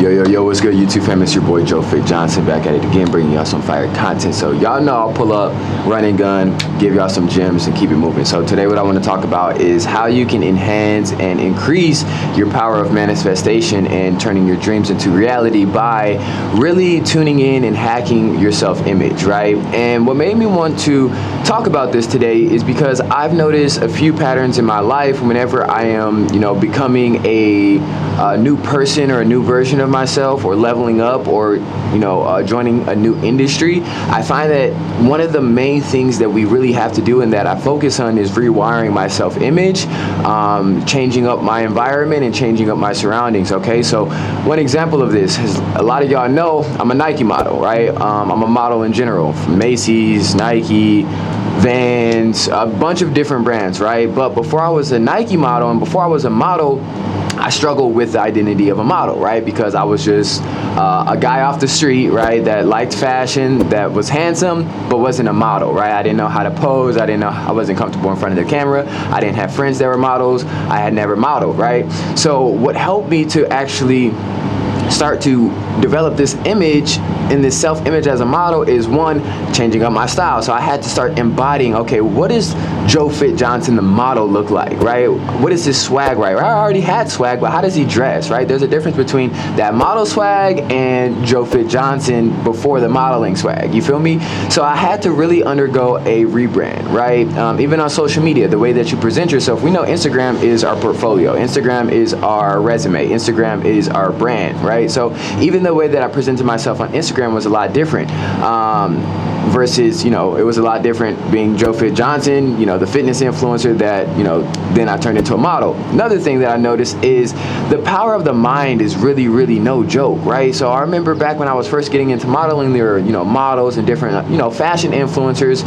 Yo, what's good, YouTube fam? It's your boy Joe Fit Johnson back at it again, bringing y'all some fire content. So y'all know I'll pull up, run and gun, give y'all some gems and keep it moving. So today what I want to talk about is how you can enhance and increase your power of manifestation and turning your dreams into reality by really tuning in and hacking your self-image, right? And what made me want to talk about this today is because I've noticed a few patterns in my life whenever I am, becoming a new person or a new version of myself, or leveling up, or joining a new industry. I find that one of the main things that we really have to do and that I focus on is rewiring my self-image, changing up my environment and changing up my surroundings. Okay, so one example of this is, a lot of y'all know I'm a Nike model, right? I'm a model in general, from Macy's, Nike, Vans, a bunch of different brands, right? But before I was a Nike model and before I was a model, I struggled with the identity of a model, right? Because I was just a guy off the street, right, that liked fashion, that was handsome, but wasn't a model, right? I didn't know how to pose. I wasn't comfortable in front of the camera. I didn't have friends that were models. I had never modeled, right? So what helped me to actually start to develop this image and this self-image as a model is, one, changing up my style. So I had to start embodying, okay, what does Joe Fit Johnson, the model, look like, right? What is his swag, right? I already had swag, but how does he dress, right? There's a difference between that model swag and Joe Fit Johnson before the modeling swag, you feel me? So I had to really undergo a rebrand, right? Even on social media, the way that you present yourself, we know Instagram is our portfolio. Instagram is our resume. Instagram is our brand, right? So even the way that I presented myself on Instagram was a lot different, versus, it was a lot different being Joe Fit Johnson, the fitness influencer that, then I turned into a model. Another thing that I noticed is the power of the mind is really, really no joke, right? So I remember back when I was first getting into modeling, there were, models and different, fashion influencers,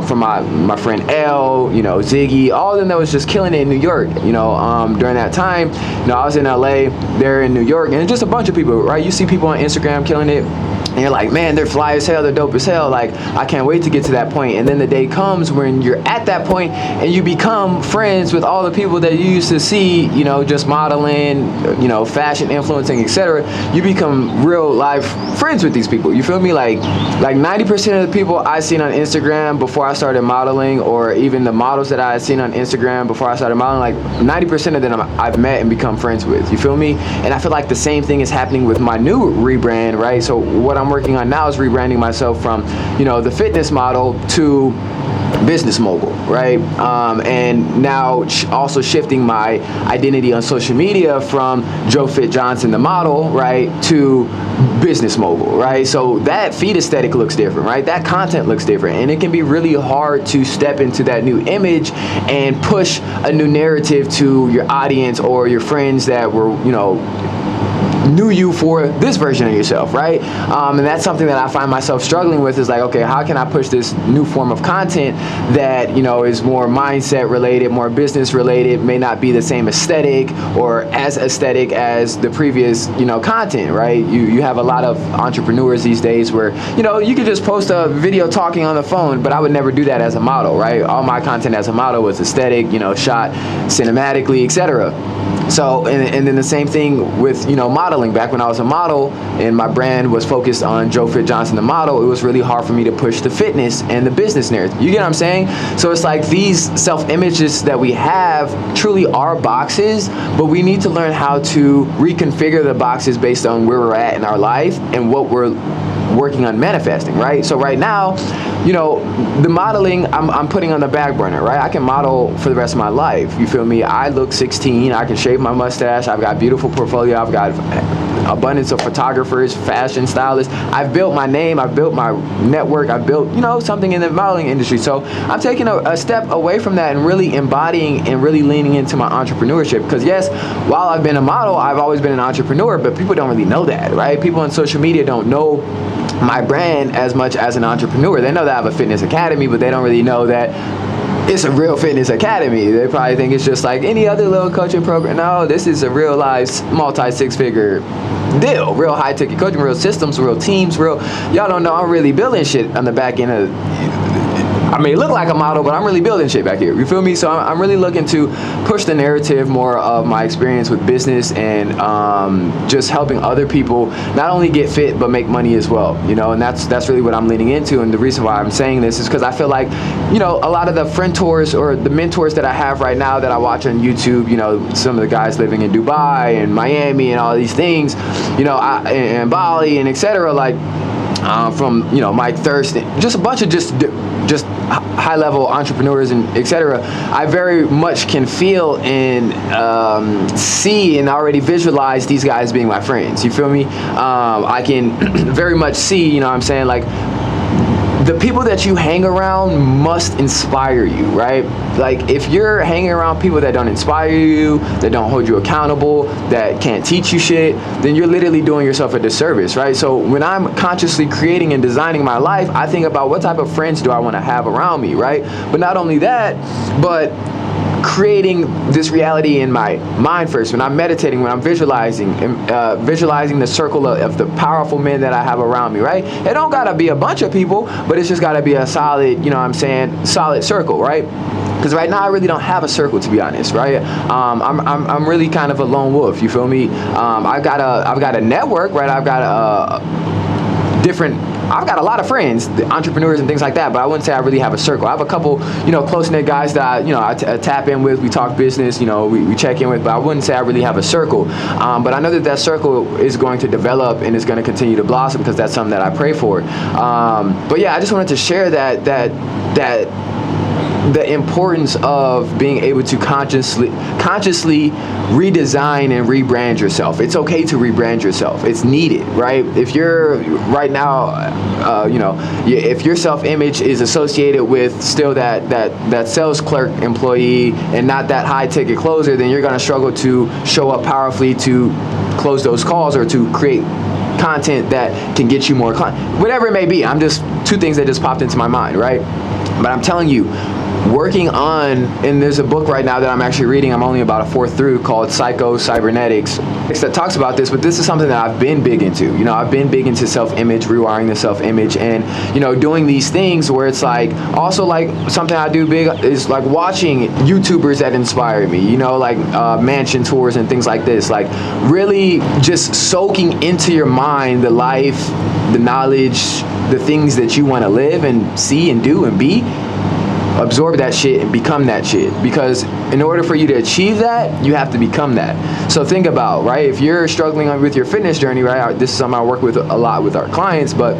from my friend Elle, Ziggy, all of them that was just killing it in New York, during that time. I was in LA, they're in New York, and just a bunch of people, right? You see people on Instagram killing it, and you're like, man, they're fly as hell, they're dope as hell. Like, I can't wait to get to that point. And then the day comes when you're at that point and you become friends with all the people that you used to see, just modeling, fashion influencing, etc. You become real life friends with these people. You feel me? Like 90% of the people I seen on Instagram before I started modeling, or even the models that I had seen on Instagram before I started modeling, like 90% of them I've met and become friends with. You feel me? And I feel like the same thing is happening with my new rebrand, right? So what I'm working on now is rebranding myself from, the fitness model to business mogul, right? And now also shifting my identity on social media from Joe Fit Johnson, the model, right, to business mogul, right? So that feed aesthetic looks different, right? That content looks different, and it can be really hard to step into that new image and push a new narrative to your audience or your friends that were, knew you for this version of yourself, right? And that's something that I find myself struggling with, is like, okay, how can I push this new form of content that, is more mindset related, more business related, may not be the same aesthetic or as aesthetic as the previous, content, right? You have a lot of entrepreneurs these days where, you could just post a video talking on the phone, but I would never do that as a model, right? All my content as a model was aesthetic, shot cinematically, etc. So, and then the same thing with, modeling. Back when I was a model and my brand was focused on Joe Fit Johnson, the model, it was really hard for me to push the fitness and the business narrative. You get what I'm saying? So it's like these self-images that we have truly are boxes, but we need to learn how to reconfigure the boxes based on where we're at in our life and what we're working on manifesting, right? So right now, the modeling I'm putting on the back burner, right? I can model for the rest of my life. You feel me? I look 16. I can shave my mustache. I've got beautiful portfolio. I've got abundance of photographers, fashion stylists. I've built my name. I've built my network. I've built, something in the modeling industry. So I'm taking a step away from that and really embodying and really leaning into my entrepreneurship. Because yes, while I've been a model, I've always been an entrepreneur, but people don't really know that, right? People on social media don't know my brand as much as an entrepreneur. They know that I have a fitness academy, but they don't really know that it's a real fitness academy. They probably think it's just like any other little coaching program. No, this is a real life multi-six-figure deal. Real high-ticket coaching, real systems, real teams, y'all don't know I'm really building shit on the back end of I may look like a model, but I'm really building shit back here. You feel me? So I'm really looking to push the narrative more of my experience with business and just helping other people not only get fit but make money as well. You know, and that's really what I'm leaning into. And the reason why I'm saying this is because I feel like, you know, a lot of the mentors or the mentors that I have right now that I watch on YouTube, you know, some of the guys living in Dubai and Miami and all these things, you know, and Bali and etc. Like from, you know, Mike Thurston, just a bunch of just high level entrepreneurs and etc. I very much can feel and see and already visualize these guys being my friends. You feel me? I can very much see, you know what I'm saying, like the people that you hang around must inspire you, right? Like if you're hanging around people that don't inspire you, that don't hold you accountable, that can't teach you shit, then you're literally doing yourself a disservice, right? So when I'm consciously creating and designing my life, I think about what type of friends do I want to have around me, right? But not only that, but creating this reality in my mind first. When I'm meditating, when I'm visualizing the circle of the powerful men that I have around me, right? It don't gotta be a bunch of people, but it's just gotta be a solid, you know what I'm saying, solid circle, right? Because right now I really don't have a circle, to be honest, right? I'm really kind of a lone wolf. You feel me? I've got a network, right? I've got a lot of friends, entrepreneurs and things like that, but I wouldn't say I really have a circle. I have a couple, you know, close-knit guys that I tap in with, we talk business, you know, we check in with, but I wouldn't say I really have a circle. But I know that circle is going to develop and is going to continue to blossom because that's something that I pray for. But yeah, I just wanted to share that the importance of being able to consciously redesign and rebrand yourself. It's okay to rebrand yourself. It's needed, right? If you're right now, you know, if your self-image is associated with still that sales clerk employee and not that high-ticket closer, then you're going to struggle to show up powerfully to close those calls or to create content that can get you more clients, whatever it may be. I'm just two things that just popped into my mind, right? But I'm telling you, working on, and there's a book right now that I'm actually reading, I'm only about a fourth through, called Psycho-Cybernetics, that talks about this, but this is something that I've been big into. You know, I've been big into self-image, rewiring the self-image, and, you know, doing these things where it's like, also like something I do big is like watching YouTubers that inspire me, you know, like mansion tours and things like this, like really just soaking into your mind the life, the knowledge, the things that you want to live and see and do and be. Absorb that shit and become that shit, because in order for you to achieve that, you have to become that. So think about, right, if you're struggling with your fitness journey, right, this is something I work with a lot with our clients, but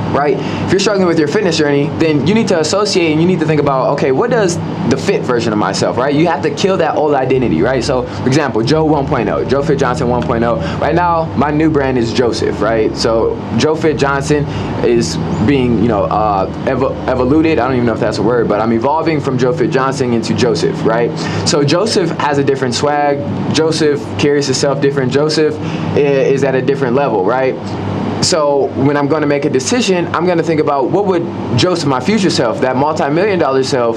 right, if you're struggling with your fitness journey, then you need to associate and you need to think about, okay, what does the fit version of myself, right? You have to kill that old identity, right? So for example, Joe 1.0, Joe Fit Johnson 1.0. Right now, my new brand is Joseph, right? So Joe Fit Johnson is being, you know, evoluted. I don't even know if that's a word, but I'm evolving from Joe Fit Johnson into Joseph, right? So Joseph has a different swag. Joseph carries himself different. Joseph is at a different level, right? So when I'm going to make a decision, I'm going to think about what would Joseph, my future self, that multi-million-dollar self,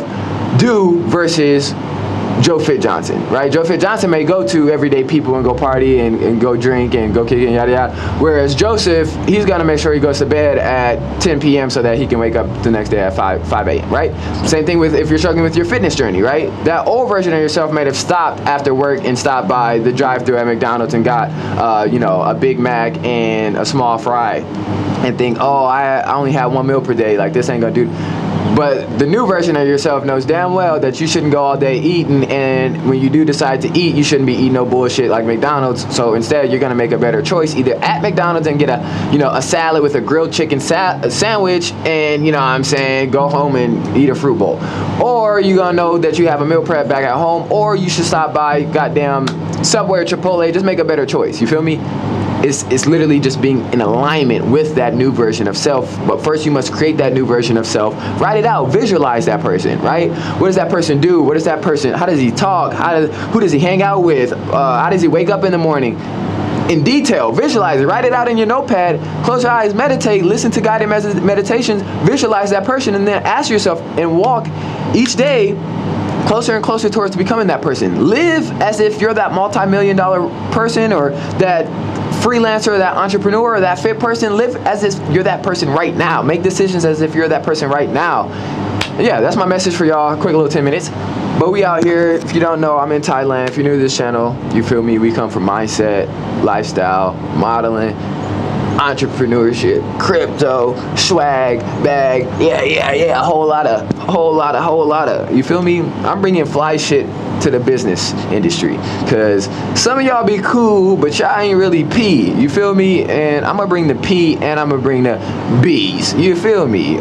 do versus Joe Fit Johnson, right? Joe Fit Johnson may go to everyday people and go party and go drink and go kick and yada yada. Whereas Joseph, he's gonna make sure he goes to bed at 10 p.m. so that he can wake up the next day at 5 a.m., right? Same thing with if you're struggling with your fitness journey, right? That old version of yourself might have stopped after work and stopped by the drive-thru at McDonald's and got, you know, a Big Mac and a small fry and think, oh, I only have 1 meal per day. Like, this ain't gonna do. But the new version of yourself knows damn well that you shouldn't go all day eating, and when you do decide to eat, you shouldn't be eating no bullshit like McDonald's. So instead, you're gonna make a better choice, either at McDonald's and get a salad with a grilled chicken sandwich, and you know what I'm saying, go home and eat a fruit bowl, or you're gonna know that you have a meal prep back at home, or you should stop by goddamn Subway or Chipotle. Just make a better choice. You feel me? It's literally just being in alignment with that new version of self. But first you must create that new version of self. Write it out. Visualize that person, right? What does that person do? What does that person, how does he talk? Who does he hang out with? How does he wake up in the morning? In detail, visualize it. Write it out in your notepad. Close your eyes, meditate, listen to guided meditations, visualize that person, and then ask yourself and walk each day closer and closer towards becoming that person. Live as if you're that multi-million-dollar person, or that freelancer, or that entrepreneur, or that fit person. Live as if you're that person right now. Make decisions as if you're that person right now. yeah, that's my message for y'all. Quick little 10 minutes. But we out here. If you don't know, I'm in Thailand. If you're new to this channel, you feel me? We come from mindset, lifestyle, modeling, entrepreneurship, crypto, swag, bag, yeah, a whole lot of, you feel me? I'm bringing fly shit to the business industry, cause some of y'all be cool, but y'all ain't really P, you feel me? And I'm gonna bring the P and I'm gonna bring the B's, you feel me?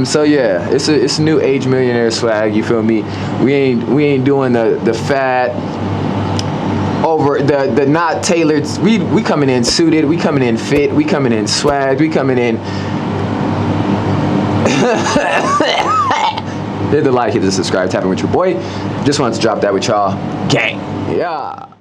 So yeah, it's a new age millionaire swag, you feel me? We ain't doing the fat, over the not tailored. We coming in suited, we coming in fit, we coming in swag, we coming in hit the like, hit the subscribe, tap in with your boy. Just wanted to drop that with y'all. Gang. Yeah.